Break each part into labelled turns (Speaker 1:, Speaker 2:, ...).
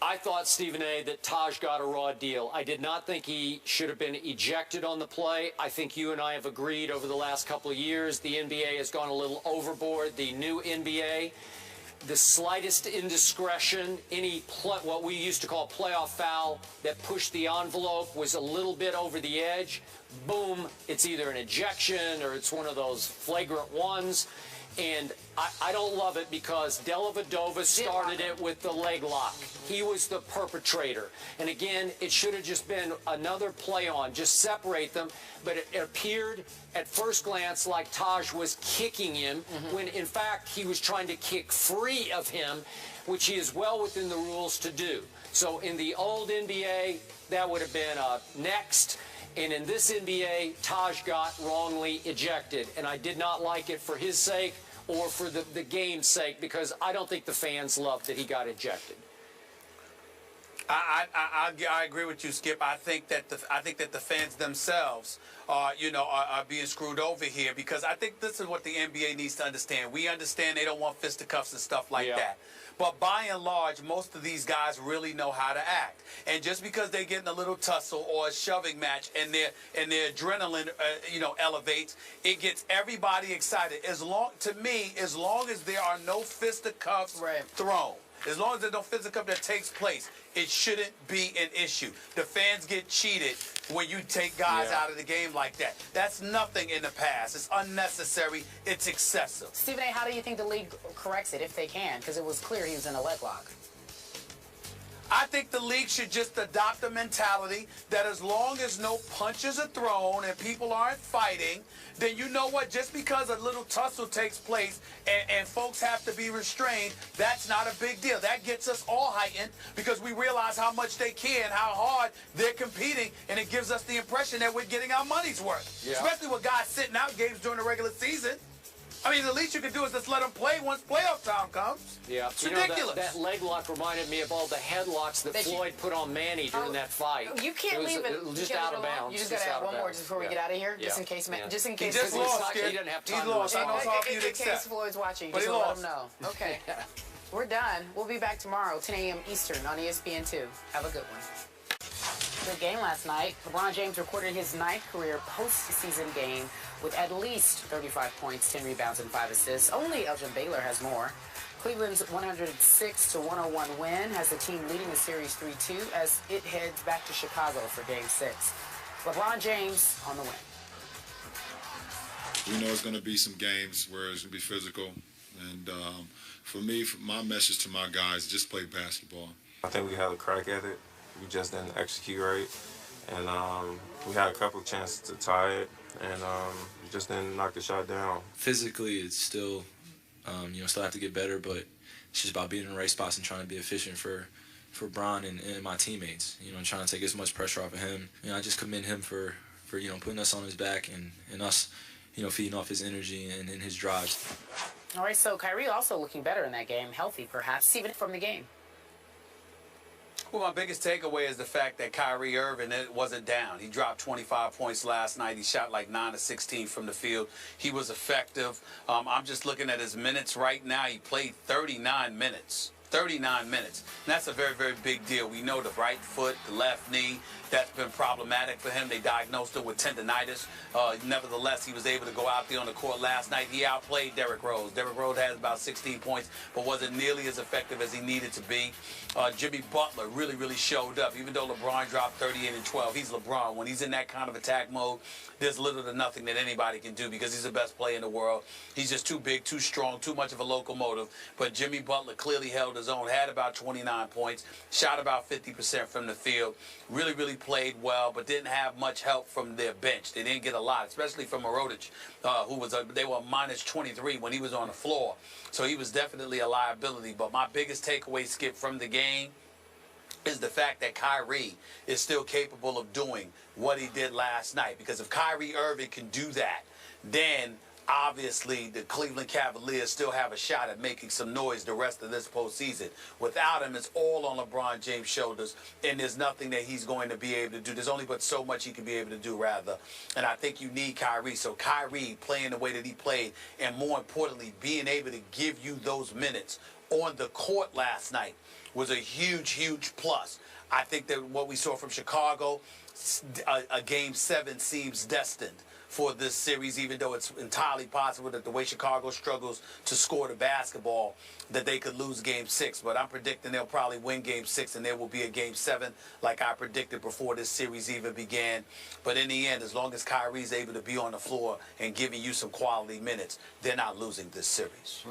Speaker 1: I thought, Stephen A., that Taj got a raw deal. I did not think he should have been ejected on the play. I think you and I have agreed over the last couple of years the NBA has gone a little overboard. The new NBA, the slightest indiscretion, what we used to call playoff foul that pushed the envelope was a little bit over the edge. Boom, it's either an ejection or it's one of those flagrant ones. And I don't love it because Dellavedo started it with the leg lock. He was the perpetrator. And again, it should have just been another play on, just separate them. But it appeared at first glance like Taj was kicking him when, in fact, he was trying to kick free of him, which he is well within the rules to do. So in the old NBA, that would have been next. And in this NBA, Taj got wrongly ejected. And I did not like it for his sake or for the game's sake, because I don't think the fans loved that he got ejected.
Speaker 2: I agree with you, Skip. I think that the fans themselves are being screwed over here, because I think this is what the NBA needs to understand. We understand they don't want fisticuffs and stuff like that. But by and large, most of these guys really know how to act. And just because they're getting a little tussle or a shoving match and their adrenaline, elevates, it gets everybody excited. To me, as long as there are no fisticuffs thrown, as long as there's no fisticuff that takes place, it shouldn't be an issue. The fans get cheated when you take guys out of the game like that. That's nothing in the past. It's unnecessary. It's excessive.
Speaker 3: Stephen A., how do you think the league corrects it, if they can? Because it was clear he was in a leg lock.
Speaker 2: I think the league should just adopt a mentality that as long as no punches are thrown and people aren't fighting, then you know what? Just because a little tussle takes place and folks have to be restrained, that's not a big deal. That gets us all heightened because we realize how much they care and how hard they're competing, and it gives us the impression that we're getting our money's worth, especially with guys sitting out games during the regular season. I mean, the least you can do is just let them play once playoff time comes.
Speaker 1: Yeah,
Speaker 2: it's ridiculous.
Speaker 1: That leg lock reminded me of all the headlocks that Floyd put on Manny during that fight.
Speaker 3: You can't leave it
Speaker 1: just out of bounds.
Speaker 3: You just got to add one more just before we get out of here, just in case. Just in case.
Speaker 2: He just lost.
Speaker 1: He doesn't have time
Speaker 2: to respond.
Speaker 3: In case Floyd's watching, just let him know. Okay, we're done. We'll be back tomorrow, 10 a.m. Eastern on ESPN2. Have a good one. Good game last night. LeBron James recorded his 9th career postseason game with at least 35 points, 10 rebounds, and 5 assists. Only Elgin Baylor has more. Cleveland's 106-101 win has the team leading the series 3-2 as it heads back to Chicago for Game 6. LeBron James on the win.
Speaker 4: We know it's going to be some games where it's going to be physical. And for me, my message to my guys, just play basketball.
Speaker 5: I think we had a crack at it. We just didn't execute right. And we had a couple of chances to tie it, and we just didn't knock the shot down.
Speaker 6: Physically, it's still, still have to get better, but it's just about being in the right spots and trying to be efficient for Bron and my teammates. Trying to take as much pressure off of him. I just commend him for putting us on his back and us, feeding off his energy and his drives.
Speaker 3: All right, so Kyrie also looking better in that game, healthy perhaps, even from the game.
Speaker 2: Well, my biggest takeaway is the fact that Kyrie Irving wasn't down. He dropped 25 points last night. He shot like 9 of 16 from the field. He was effective. I'm just looking at his minutes right now. He played 39 minutes. 39 minutes. And that's a very, very big deal. We know the right foot, the left knee, that's been problematic for him. They diagnosed him with tendonitis. Nevertheless, he was able to go out there on the court last night. He outplayed Derrick Rose. Derrick Rose has about 16 points, but wasn't nearly as effective as he needed to be. Jimmy Butler really, really showed up. Even though LeBron dropped 38 and 12, he's LeBron. When he's in that kind of attack mode, there's little to nothing that anybody can do because he's the best player in the world. He's just too big, too strong, too much of a locomotive. But Jimmy Butler clearly held his own, had about 29 points, shot about 50% from the field, really, really played well, but didn't have much help from their bench. They didn't get a lot, especially from Mirotic, they were minus 23 when he was on the floor. So he was definitely a liability. But my biggest takeaway, Skip, from the game is the fact that Kyrie is still capable of doing what he did last night. Because if Kyrie Irving can do that, then obviously the Cleveland Cavaliers still have a shot at making some noise the rest of this postseason. Without him, it's all on LeBron James' shoulders, and there's nothing that he's going to be able to do. There's only but so much he can be able to do, rather. And I think you need Kyrie. So Kyrie playing the way that he played, and more importantly, being able to give you those minutes on the court last night was a huge, huge plus. I think that what we saw from Chicago, a Game 7 seems destined for this series, even though it's entirely possible that the way Chicago struggles to score the basketball, that they could lose Game 6. But I'm predicting they'll probably win Game 6, and there will be a Game 7 like I predicted before this series even began. But in the end, as long as Kyrie's able to be on the floor and giving you some quality minutes, they're not losing this series.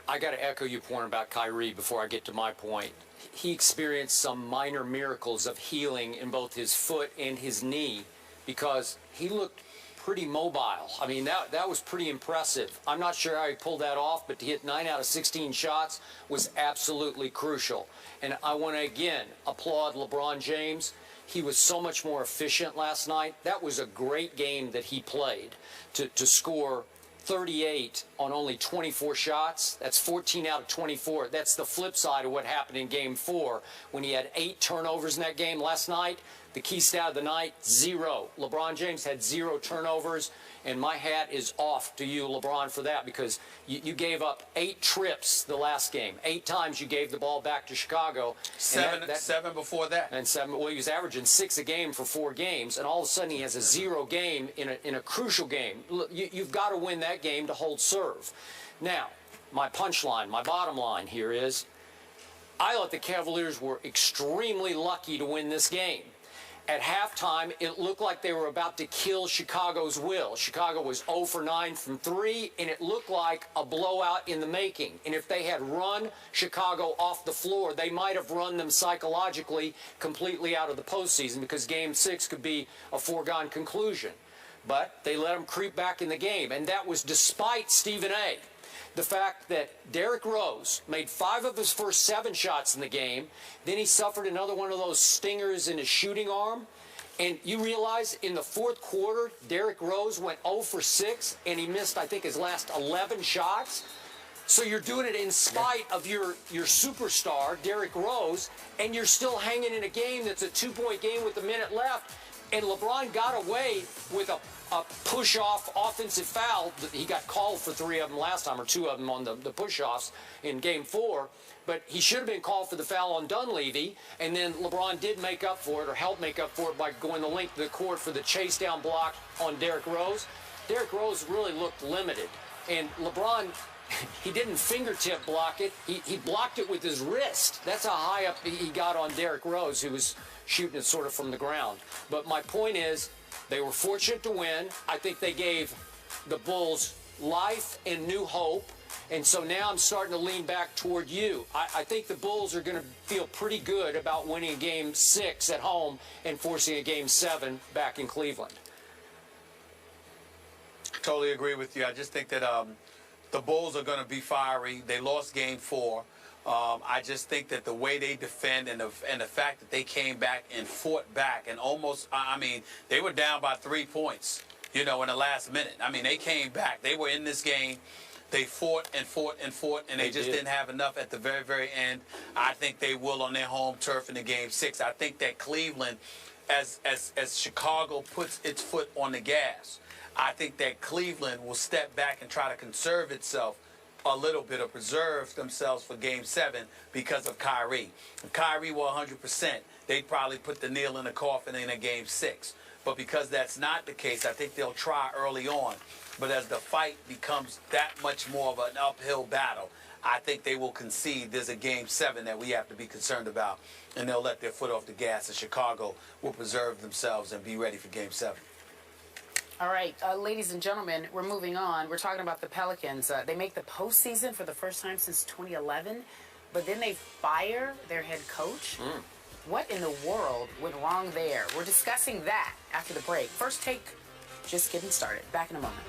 Speaker 1: I got to echo your point about Kyrie before I get to my point. He experienced some minor miracles of healing in both his foot and his knee because he looked pretty mobile. I mean, that was pretty impressive. I'm not sure how he pulled that off, but to hit 9 out of 16 shots was absolutely crucial. And I want to, again, applaud LeBron James. He was so much more efficient last night. That was a great game that he played to score 38 on only 24 shots. That's 14 out of 24. That's the flip side of what happened in Game 4 when he had 8 turnovers in that game last night. The key stat of the night, 0. LeBron James had 0 turnovers, and my hat is off to you, LeBron, for that because you gave up 8 trips the last game. 8 times you gave the ball back to Chicago.
Speaker 2: Seven before that.
Speaker 1: And 7. Well, he was averaging 6 a game for 4 games, and all of a sudden he has a 0 game in a crucial game. You've got to win that game to hold serve. Now, my punchline, my bottom line here is, I thought the Cavaliers were extremely lucky to win this game. At halftime, it looked like they were about to kill Chicago's will. Chicago was 0 for 9 from 3, and it looked like a blowout in the making. And if they had run Chicago off the floor, they might have run them psychologically completely out of the postseason because Game 6 could be a foregone conclusion. But they let them creep back in the game, and that was despite Stephen A. The fact that Derrick Rose made 5 of his first 7 shots in the game, then he suffered another one of those stingers in his shooting arm, and you realize in the 4th quarter, Derrick Rose went 0 for 6, and he missed, I think, his last 11 shots. So you're doing it in spite of your superstar, Derrick Rose, and you're still hanging in a game that's a 2-point game with a minute left, and LeBron got away with a push-off offensive foul. He got called for 3 of them last time, or 2 of them on the push-offs in Game 4. But he should have been called for the foul on Dunleavy, and then LeBron did make up for it, or helped make up for it, by going the length of the court for the chase-down block on Derrick Rose. Derrick Rose really looked limited, and LeBron, he didn't fingertip block it. He blocked it with his wrist. That's how high up he got on Derrick Rose, who was shooting it sort of from the ground. But my point is, they were fortunate to win. I think they gave the Bulls life and new hope. And so now I'm starting to lean back toward you. I think the Bulls are going to feel pretty good about winning Game 6 at home and forcing a Game 7 back in Cleveland.
Speaker 2: Totally agree with you. I just think that the Bulls are going to be fiery. They lost Game 4. I just think that the way they defend and the fact that they came back and fought back and almost, I mean, they were down by 3 points, you know, in the last minute. I mean, they came back. They were in this game. They fought and fought and fought, and they just didn't have enough at the very, very end. I think they will on their home turf in the Game 6. I think that Cleveland, as Chicago puts its foot on the gas, I think that Cleveland will step back and try to conserve itself a little bit, or preserve themselves for Game 7 because of Kyrie. If Kyrie were 100%, they'd probably put the nail in the coffin in a Game 6. But because that's not the case, I think they'll try early on. But as the fight becomes that much more of an uphill battle, I think they will concede there's a Game 7 that we have to be concerned about, and they'll let their foot off the gas, and Chicago will preserve themselves and be ready for Game 7.
Speaker 3: All right, ladies and gentlemen, we're moving on. We're talking about the Pelicans. They make the postseason for the first time since 2011, but then they fire their head coach. What in the world went wrong there? We're discussing that after the break. First take, just getting started. Back in a moment.